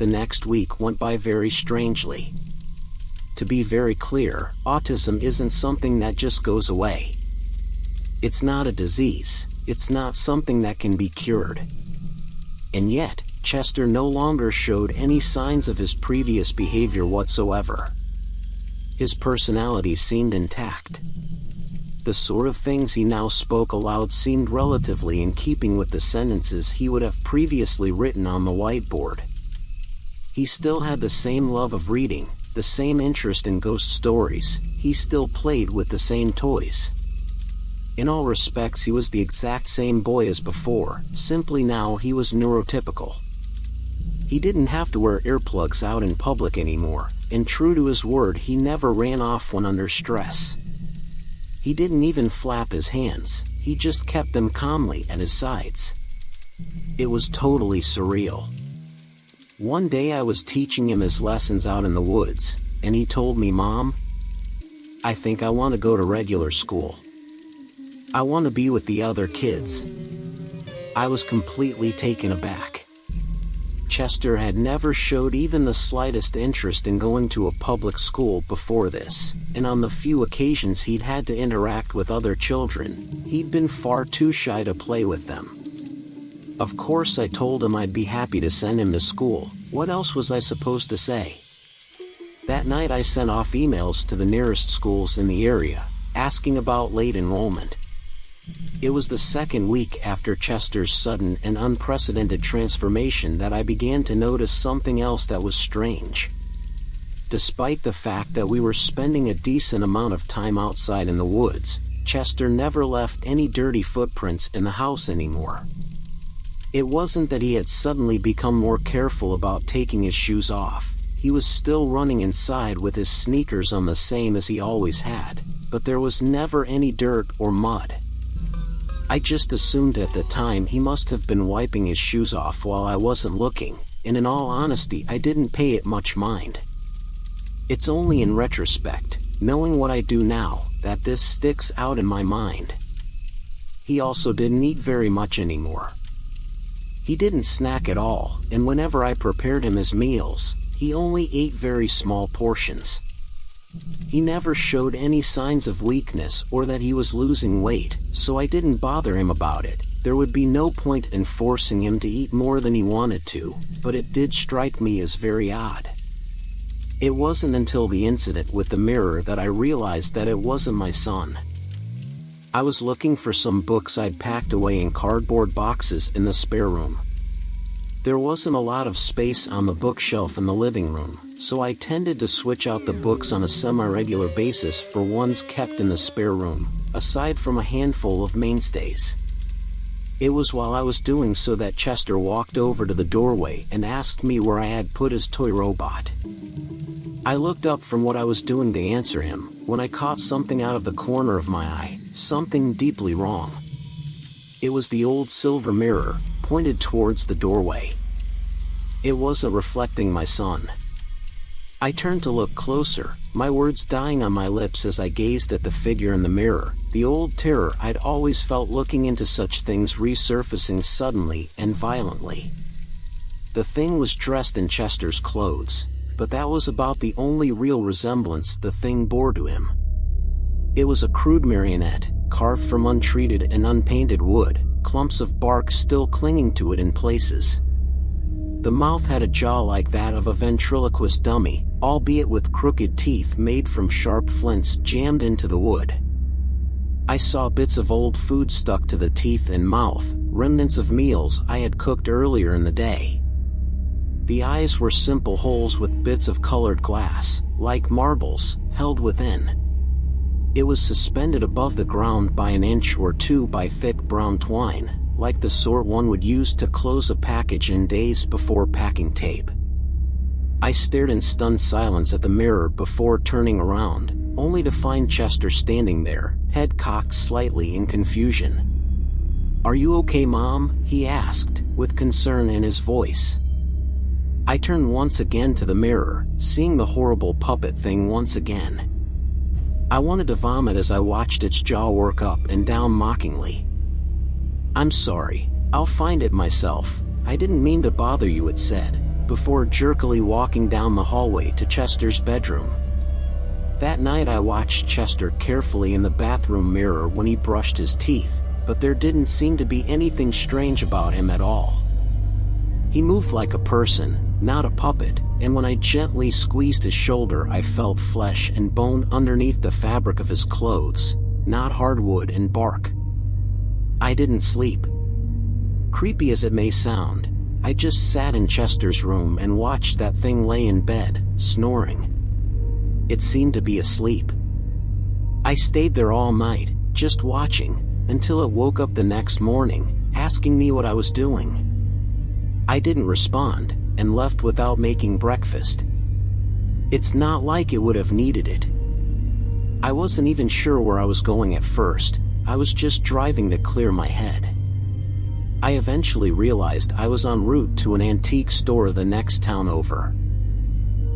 The next week went by very strangely. To be very clear, autism isn't something that just goes away. It's not a disease, it's not something that can be cured. And yet, Chester no longer showed any signs of his previous behavior whatsoever. His personality seemed intact. The sort of things he now spoke aloud seemed relatively in keeping with the sentences he would have previously written on the whiteboard. He still had the same love of reading, the same interest in ghost stories, he still played with the same toys. In all respects he was the exact same boy as before, simply now he was neurotypical. He didn't have to wear earplugs out in public anymore, and true to his word he never ran off when under stress. He didn't even flap his hands, he just kept them calmly at his sides. It was totally surreal. One day I was teaching him his lessons out in the woods, and he told me, "Mom, I think I want to go to regular school. I want to be with the other kids." I was completely taken aback. Chester had never showed even the slightest interest in going to a public school before this, and on the few occasions he'd had to interact with other children, he'd been far too shy to play with them. Of course I told him I'd be happy to send him to school. What else was I supposed to say? That night I sent off emails to the nearest schools in the area, asking about late enrollment. It was the second week after Chester's sudden and unprecedented transformation that I began to notice something else that was strange. Despite the fact that we were spending a decent amount of time outside in the woods, Chester never left any dirty footprints in the house anymore. It wasn't that he had suddenly become more careful about taking his shoes off. He was still running inside with his sneakers on the same as he always had, but there was never any dirt or mud. I just assumed at the time he must have been wiping his shoes off while I wasn't looking, and in all honesty I didn't pay it much mind. It's only in retrospect, knowing what I do now, that this sticks out in my mind. He also didn't eat very much anymore. He didn't snack at all, and whenever I prepared him his meals, he only ate very small portions. He never showed any signs of weakness or that he was losing weight, so I didn't bother him about it. There would be no point in forcing him to eat more than he wanted to, but it did strike me as very odd. It wasn't until the incident with the mirror that I realized that it wasn't my son. I was looking for some books I'd packed away in cardboard boxes in the spare room. There wasn't a lot of space on the bookshelf in the living room, so I tended to switch out the books on a semi-regular basis for ones kept in the spare room, aside from a handful of mainstays. It was while I was doing so that Chester walked over to the doorway and asked me where I had put his toy robot. I looked up from what I was doing to answer him, when I caught something out of the corner of my eye, something deeply wrong. It was the old silver mirror, pointed towards the doorway. It wasn't reflecting my son. I turned to look closer, my words dying on my lips as I gazed at the figure in the mirror, the old terror I'd always felt looking into such things resurfacing suddenly and violently. The thing was dressed in Chester's clothes, but that was about the only real resemblance the thing bore to him. It was a crude marionette, carved from untreated and unpainted wood, clumps of bark still clinging to it in places. The mouth had a jaw like that of a ventriloquist dummy, albeit with crooked teeth made from sharp flints jammed into the wood. I saw bits of old food stuck to the teeth and mouth, remnants of meals I had cooked earlier in the day. The eyes were simple holes with bits of colored glass, like marbles, held within. It was suspended above the ground by an inch or two by thick brown twine, like the sort one would use to close a package in days before packing tape. I stared in stunned silence at the mirror before turning around, only to find Chester standing there, head cocked slightly in confusion. "Are you okay, Mom?" he asked, with concern in his voice. I turned once again to the mirror, seeing the horrible puppet thing once again. I wanted to vomit as I watched its jaw work up and down mockingly. "I'm sorry, I'll find it myself. I didn't mean to bother you," it said, before jerkily walking down the hallway to Chester's bedroom. That night I watched Chester carefully in the bathroom mirror when he brushed his teeth, but there didn't seem to be anything strange about him at all. He moved like a person, not a puppet, and when I gently squeezed his shoulder I felt flesh and bone underneath the fabric of his clothes, not hardwood and bark. I didn't sleep. Creepy as it may sound, I just sat in Chester's room and watched that thing lay in bed, snoring. It seemed to be asleep. I stayed there all night, just watching, until it woke up the next morning, asking me what I was doing. I didn't respond, and left without making breakfast. It's not like it would have needed it. I wasn't even sure where I was going at first. I was just driving to clear my head. I eventually realized I was en route to an antique store the next town over.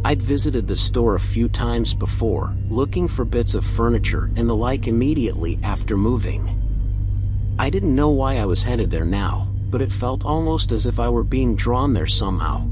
I'd visited the store a few times before, looking for bits of furniture and the like immediately after moving. I didn't know why I was headed there now, but it felt almost as if I were being drawn there somehow.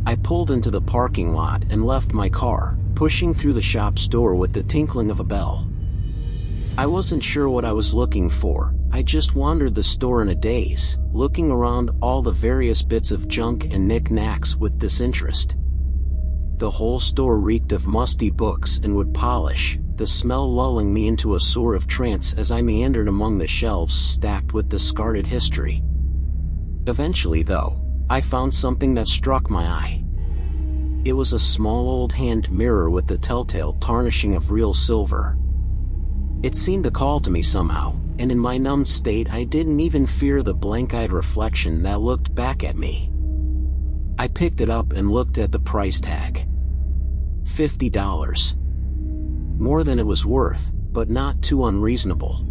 I pulled into the parking lot and left my car, pushing through the shop's door with the tinkling of a bell. I wasn't sure what I was looking for. I just wandered the store in a daze, looking around all the various bits of junk and knick-knacks with disinterest. The whole store reeked of musty books and wood polish, the smell lulling me into a sort of trance as I meandered among the shelves stacked with discarded history. Eventually, though, I found something that struck my eye. It was a small old hand mirror with the telltale tarnishing of real silver. It seemed to call to me somehow, and in my numbed state I didn't even fear the blank-eyed reflection that looked back at me. I picked it up and looked at the price tag. $50. More than it was worth, but not too unreasonable.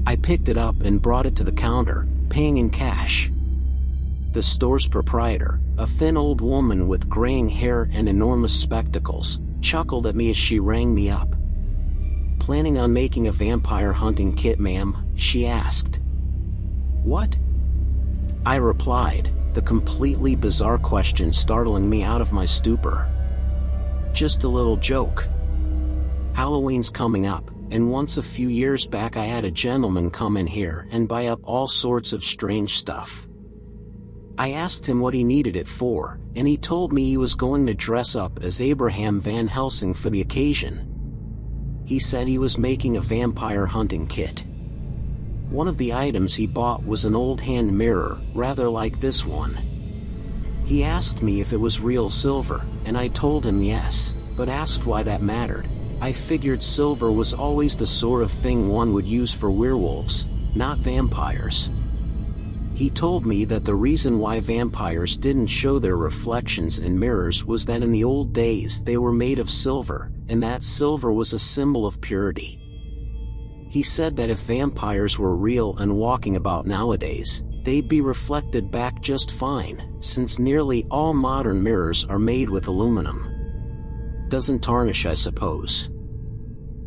I picked it up and brought it to the counter, paying in cash. The store's proprietor, a thin old woman with graying hair and enormous spectacles, chuckled at me as she rang me up. "Planning on making a vampire hunting kit, ma'am?" she asked. "What?" I replied, the completely bizarre question startling me out of my stupor. "Just a little joke. Halloween's coming up, and once a few years back I had a gentleman come in here and buy up all sorts of strange stuff. I asked him what he needed it for, and he told me he was going to dress up as Abraham Van Helsing for the occasion. He said he was making a vampire hunting kit. One of the items he bought was an old hand mirror, rather like this one. He asked me if it was real silver, and I told him yes, but asked why that mattered. I figured silver was always the sort of thing one would use for werewolves, not vampires. He told me that the reason why vampires didn't show their reflections in mirrors was that in the old days they were made of silver, and that silver was a symbol of purity. He said that if vampires were real and walking about nowadays, they'd be reflected back just fine, since nearly all modern mirrors are made with aluminum. Doesn't tarnish, I suppose.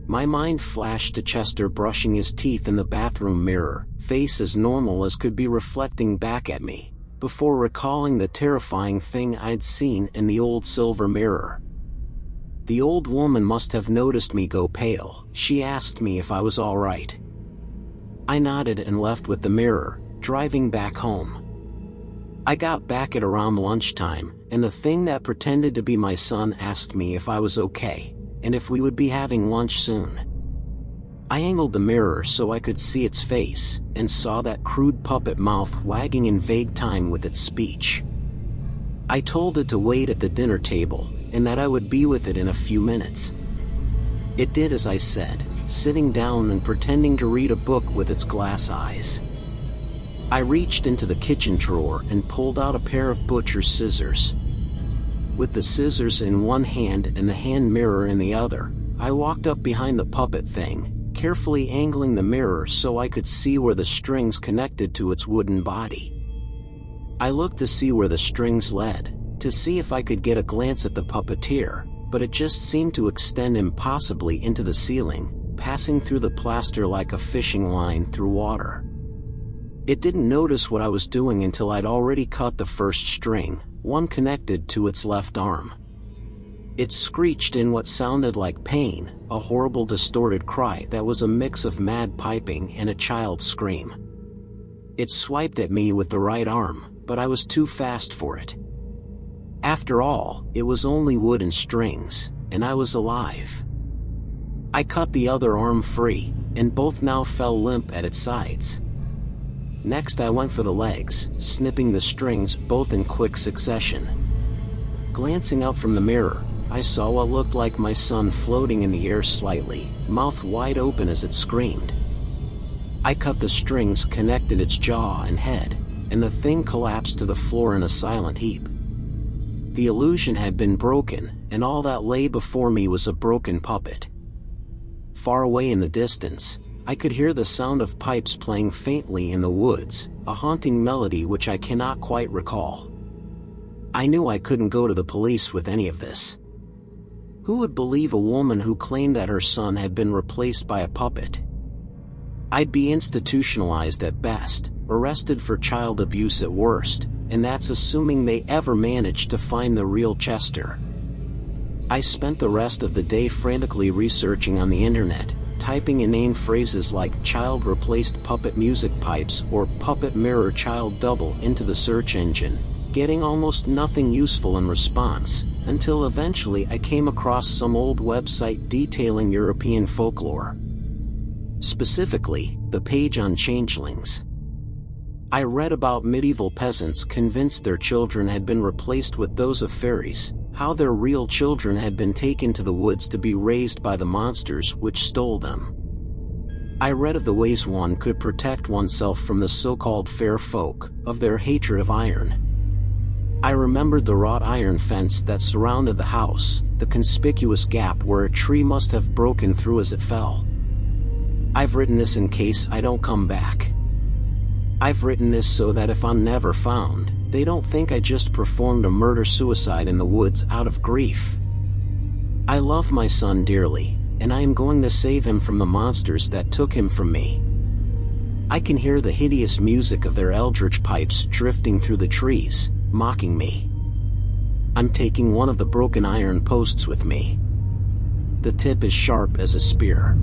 My mind flashed to Chester brushing his teeth in the bathroom mirror, face as normal as could be reflecting back at me, before recalling the terrifying thing I'd seen in the old silver mirror. The old woman must have noticed me go pale. She asked me if I was all right. I nodded and left with the mirror, driving back home. I got back at around lunchtime, and the thing that pretended to be my son asked me if I was okay, and if we would be having lunch soon. I angled the mirror so I could see its face, and saw that crude puppet mouth wagging in vague time with its speech. I told it to wait at the dinner table, and that I would be with it in a few minutes. It did as I said, sitting down and pretending to read a book with its glass eyes. I reached into the kitchen drawer and pulled out a pair of butcher's scissors. With the scissors in one hand and the hand mirror in the other, I walked up behind the puppet thing, carefully angling the mirror so I could see where the strings connected to its wooden body. I looked to see where the strings led, to see if I could get a glance at the puppeteer, but it just seemed to extend impossibly into the ceiling, passing through the plaster like a fishing line through water. It didn't notice what I was doing until I'd already cut the first string, one connected to its left arm. It screeched in what sounded like pain, a horrible distorted cry that was a mix of mad piping and a child's scream. It swiped at me with the right arm, but I was too fast for it. After all, it was only wood and strings, and I was alive. I cut the other arm free, and both now fell limp at its sides. Next I went for the legs, snipping the strings both in quick succession. Glancing up from the mirror, I saw what looked like my son floating in the air slightly, mouth wide open as it screamed. I cut the strings, connected its jaw and head, and the thing collapsed to the floor in a silent heap. The illusion had been broken, and all that lay before me was a broken puppet. Far away in the distance, I could hear the sound of pipes playing faintly in the woods, a haunting melody which I cannot quite recall. I knew I couldn't go to the police with any of this. Who would believe a woman who claimed that her son had been replaced by a puppet? I'd be institutionalized at best, arrested for child abuse at worst, and that's assuming they ever managed to find the real Chester. I spent the rest of the day frantically researching on the internet, typing inane phrases like child replaced puppet music pipes or puppet mirror child double into the search engine, getting almost nothing useful in response, until eventually I came across some old website detailing European folklore. Specifically, the page on changelings. I read about medieval peasants convinced their children had been replaced with those of fairies, how their real children had been taken to the woods to be raised by the monsters which stole them. I read of the ways one could protect oneself from the so-called fair folk, of their hatred of iron. I remembered the wrought iron fence that surrounded the house, the conspicuous gap where a tree must have broken through as it fell. I've written this in case I don't come back. I've written this so that if I'm never found, they don't think I just performed a murder-suicide in the woods out of grief. I love my son dearly, and I am going to save him from the monsters that took him from me. I can hear the hideous music of their eldritch pipes drifting through the trees, mocking me. I'm taking one of the broken iron posts with me. The tip is sharp as a spear.